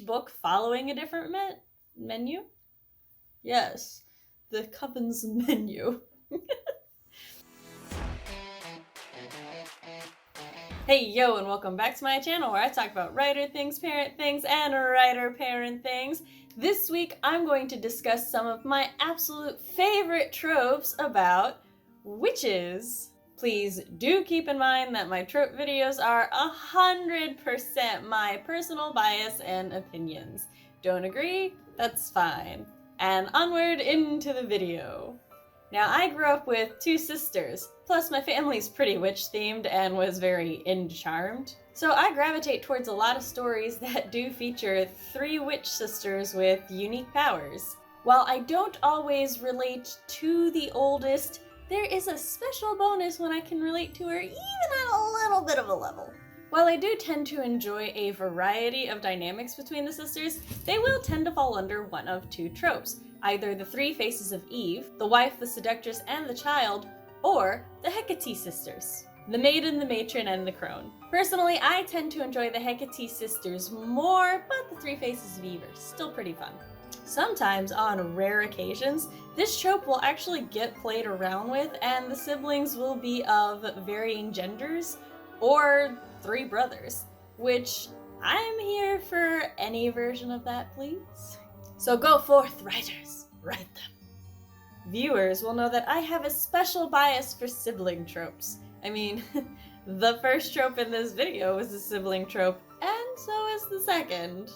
book following a different menu? Yes, the Covens menu. Hey yo, and welcome back to my channel where I talk about writer things, parent things, and writer parent things. This week I'm going to discuss some of my absolute favorite tropes about witches. Please do keep in mind that my trope videos are 100% my personal bias and opinions. Don't agree? That's fine. And onward into the video. Now, I grew up with two sisters, plus my family's pretty witch-themed and was very charmed. So I gravitate towards a lot of stories that do feature three witch sisters with unique powers. While I don't always relate to the oldest, there is a special bonus when I can relate to her even at a little bit of a level. While I do tend to enjoy a variety of dynamics between the sisters, they will tend to fall under one of two tropes. Either the three faces of Eve, the wife, the seductress, and the child, or the Hecate sisters, the maiden, the matron, and the crone. Personally, I tend to enjoy the Hecate sisters more, but the three faces of Eve are still pretty fun. Sometimes, on rare occasions, this trope will actually get played around with, and the siblings will be of varying genders, or three brothers, which I'm here for any version of that, please. So go forth, writers, write them. Viewers will know that I have a special bias for sibling tropes. I mean, the first trope in this video was a sibling trope, and so is the second.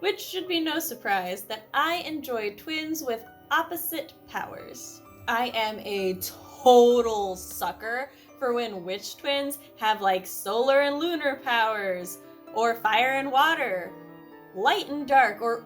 Which should be no surprise that I enjoy twins with opposite powers. I am a total sucker for when witch twins have like solar and lunar powers, or fire and water, light and dark, or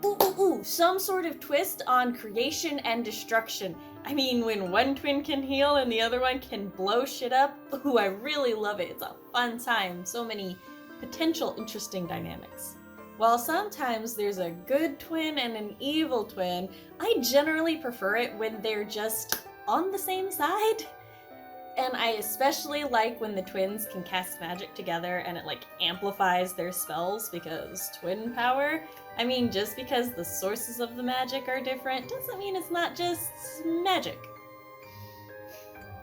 some sort of twist on creation and destruction. I mean, when one twin can heal and the other one can blow shit up, I really love it. It's a fun time. So many potential interesting dynamics. While sometimes there's a good twin and an evil twin, I generally prefer it when they're just on the same side. And I especially like when the twins can cast magic together and it like amplifies their spells, because twin power, I mean, just because the sources of the magic are different doesn't mean it's not just magic.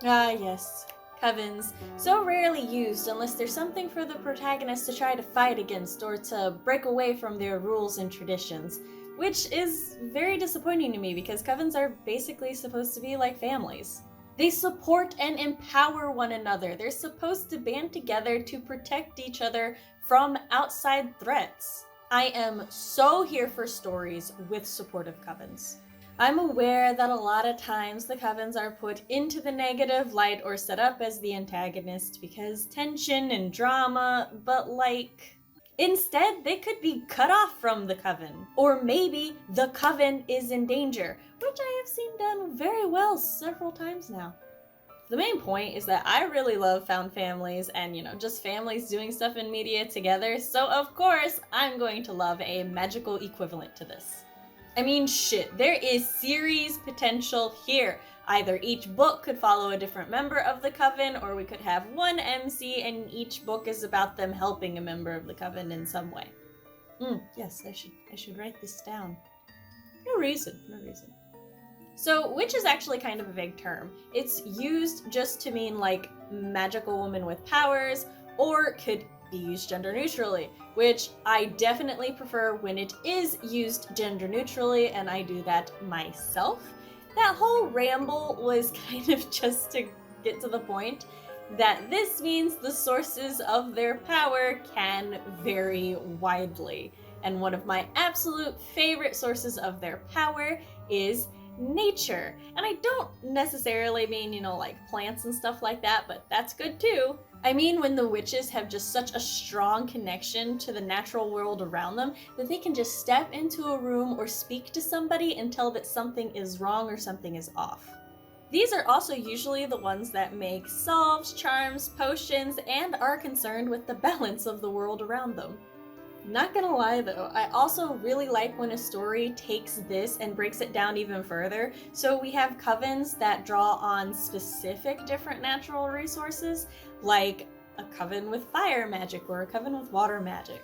Ah yes, Covens, so rarely used unless there's something for the protagonist to try to fight against or to break away from their rules and traditions, which is very disappointing to me because Covens are basically supposed to be like families. They support and empower one another. They're supposed to band together to protect each other from outside threats. I am so here for stories with supportive covens. I'm aware that a lot of times the covens are put into the negative light or set up as the antagonist because tension and drama, but like, instead, they could be cut off from the coven. Or maybe the coven is in danger, which I have seen done very well several times now. The main point is that I really love found families and, just families doing stuff in media together, so of course I'm going to love a magical equivalent to this. I mean, shit, there is series potential here. Either each book could follow a different member of the coven, or we could have one MC and each book is about them helping a member of the coven in some way. Yes, I should write this down. No reason. So, witch is actually kind of a vague term. It's used just to mean like magical woman with powers, or could be used gender neutrally, which I definitely prefer when it is used gender neutrally, and I do that myself. That whole ramble was kind of just to get to the point that this means the sources of their power can vary widely. And one of my absolute favorite sources of their power is nature. And I don't necessarily mean, like plants and stuff like that, but that's good too. I mean when the witches have just such a strong connection to the natural world around them that they can just step into a room or speak to somebody and tell that something is wrong or something is off. These are also usually the ones that make salves, charms, potions, and are concerned with the balance of the world around them. Not gonna lie though, I also really like when a story takes this and breaks it down even further. So we have covens that draw on specific different natural resources, like a coven with fire magic or a coven with water magic.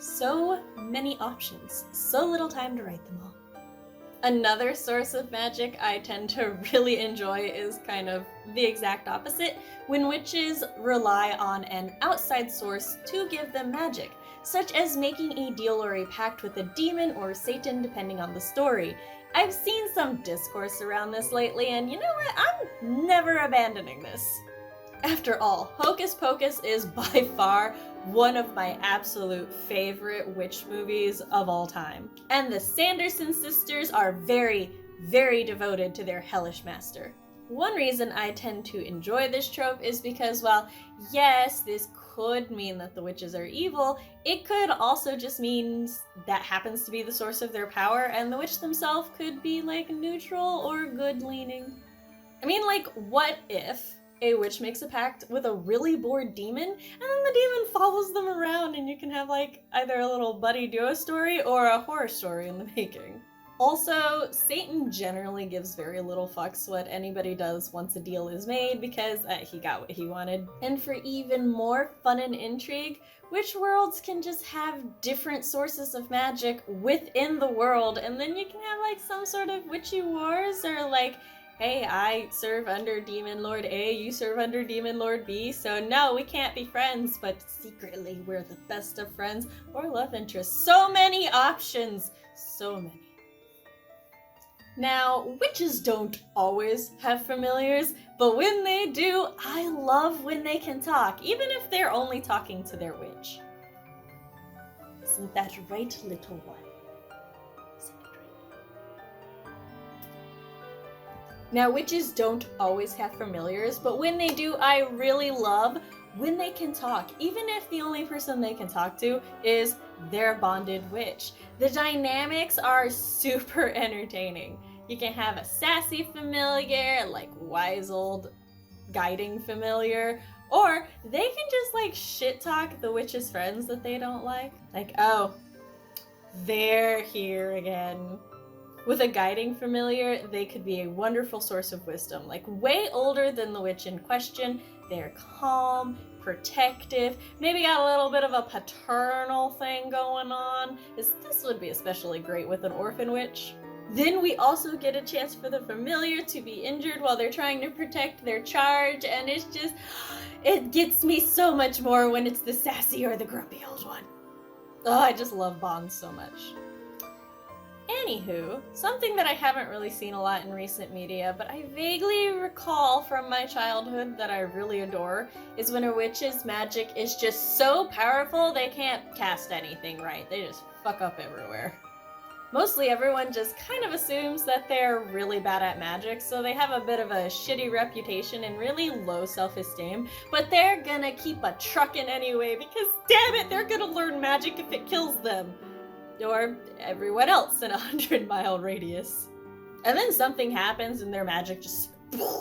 So many options, so little time to write them all. Another source of magic I tend to really enjoy is kind of the exact opposite, when witches rely on an outside source to give them magic, such as making a deal or a pact with a demon or Satan depending on the story. I've seen some discourse around this lately, and you know what? I'm never abandoning this. After all, Hocus Pocus is by far one of my absolute favorite witch movies of all time. And the Sanderson sisters are very, very devoted to their hellish master. One reason I tend to enjoy this trope is because, while yes, this could mean that the witches are evil, it could also just mean that happens to be the source of their power, and the witch themselves could be like neutral or good leaning. I mean, like, what if a witch makes a pact with a really bored demon, and then the demon follows them around, and you can have like either a little buddy duo story or a horror story in the making. Also, Satan generally gives very little fucks what anybody does once a deal is made, because he got what he wanted. And for even more fun and intrigue, witch worlds can just have different sources of magic within the world, and then you can have like some sort of witchy wars, or like, hey, I serve under Demon Lord A, you serve under Demon Lord B, so no, we can't be friends, but secretly we're the best of friends, or love interests. So many options, so many. Now, witches don't always have familiars, but when they do, I love when they can talk, even if they're only talking to their witch. Isn't that right, little one? Now, witches don't always have familiars, but when they do, I really love when they can talk, even if the only person they can talk to is their bonded witch. The dynamics are super entertaining. You can have a sassy familiar, like wise old guiding familiar, or they can just like shit talk the witch's friends that they don't like. Like, oh, they're here again. With a guiding familiar, they could be a wonderful source of wisdom, like way older than the witch in question. They're calm, protective, maybe got a little bit of a paternal thing going on. This would be especially great with an orphan witch. Then we also get a chance for the familiar to be injured while they're trying to protect their charge, and it's just, it gets me so much more when it's the sassy or the grumpy old one. Oh, I just love bonds so much. Anywho, something that I haven't really seen a lot in recent media, but I vaguely recall from my childhood that I really adore, is when a witch's magic is just so powerful they can't cast anything right. They just fuck up everywhere. Mostly everyone just kind of assumes that they're really bad at magic, so they have a bit of a shitty reputation and really low self-esteem, but they're gonna keep a truckin' anyway because damn it, they're gonna learn magic if it kills them. Or everyone else in a 100-mile radius. And then something happens and their magic just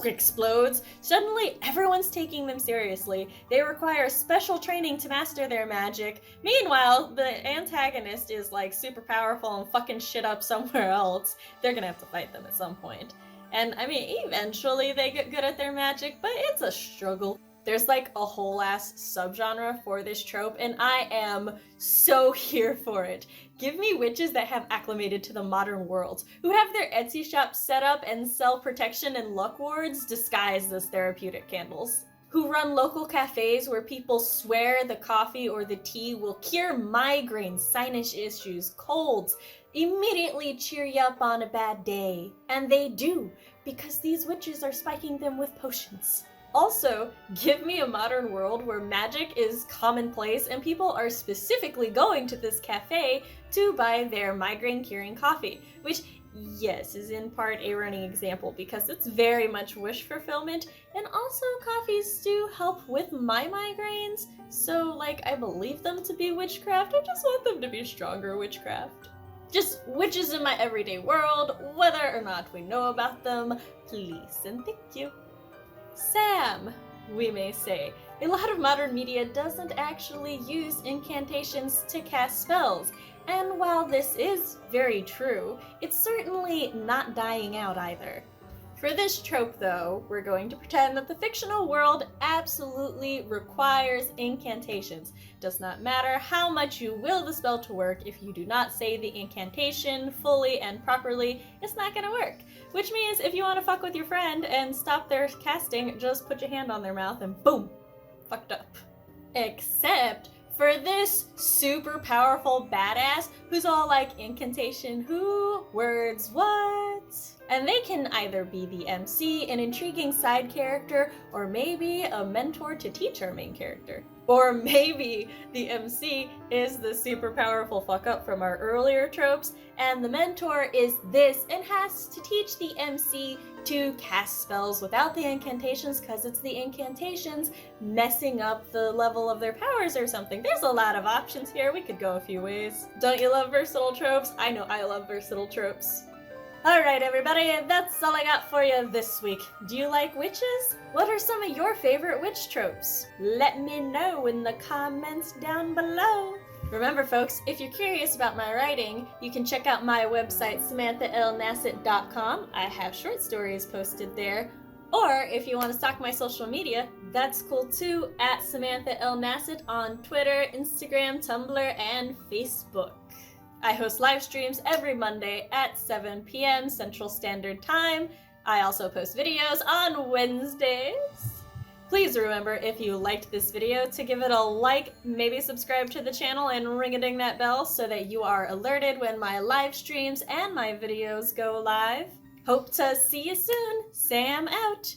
explodes. Suddenly, everyone's taking them seriously. They require special training to master their magic. Meanwhile, the antagonist is like super powerful and fucking shit up somewhere else. They're gonna have to fight them at some point. And I mean, eventually they get good at their magic, but it's a struggle. There's like a whole ass subgenre for this trope, and I am so here for it. Give me witches that have acclimated to the modern world, who have their Etsy shop set up and sell protection and luck wards disguised as therapeutic candles. Who run local cafes where people swear the coffee or the tea will cure migraines, sinus issues, colds, immediately cheer you up on a bad day. And they do, because these witches are spiking them with potions. Also, give me a modern world where magic is commonplace and people are specifically going to this cafe to buy their migraine-curing coffee, which, yes, is in part a running example because it's very much wish fulfillment, and also coffees do help with my migraines, so, like, I believe them to be witchcraft, I just want them to be stronger witchcraft. Just witches in my everyday world, whether or not we know about them, please and thank you. Sam, we may say. A lot of modern media doesn't actually use incantations to cast spells, and while this is very true, it's certainly not dying out either. For this trope, though, we're going to pretend that the fictional world absolutely requires incantations. Does not matter how much you will the spell to work, if you do not say the incantation fully and properly, it's not gonna work. Which means if you want to fuck with your friend and stop their casting, just put your hand on their mouth and boom, fucked up. Except for this super powerful badass who's all like, incantation who, words what? And they can either be the MC, an intriguing side character, or maybe a mentor to teach our main character. Or maybe the MC is the super powerful fuck up from our earlier tropes, and the mentor is this and has to teach the MC to cast spells without the incantations because it's the incantations messing up the level of their powers or something. There's a lot of options here. We could go a few ways. Don't you love versatile tropes? I know I love versatile tropes. Alright everybody, that's all I got for you this week. Do you like witches? What are some of your favorite witch tropes? Let me know in the comments down below. Remember folks, if you're curious about my writing, you can check out my website samanthaalnasset.com. I have short stories posted there. Or if you want to stalk my social media, that's cool too, at Samantha L. Nasset on Twitter, Instagram, Tumblr, and Facebook. I host live streams every Monday at 7 p.m. Central Standard Time. I also post videos on Wednesdays. Please remember, if you liked this video, to give it a like, maybe subscribe to the channel, and ring-a-ding that bell so that you are alerted when my live streams and my videos go live. Hope to see you soon. Sam out.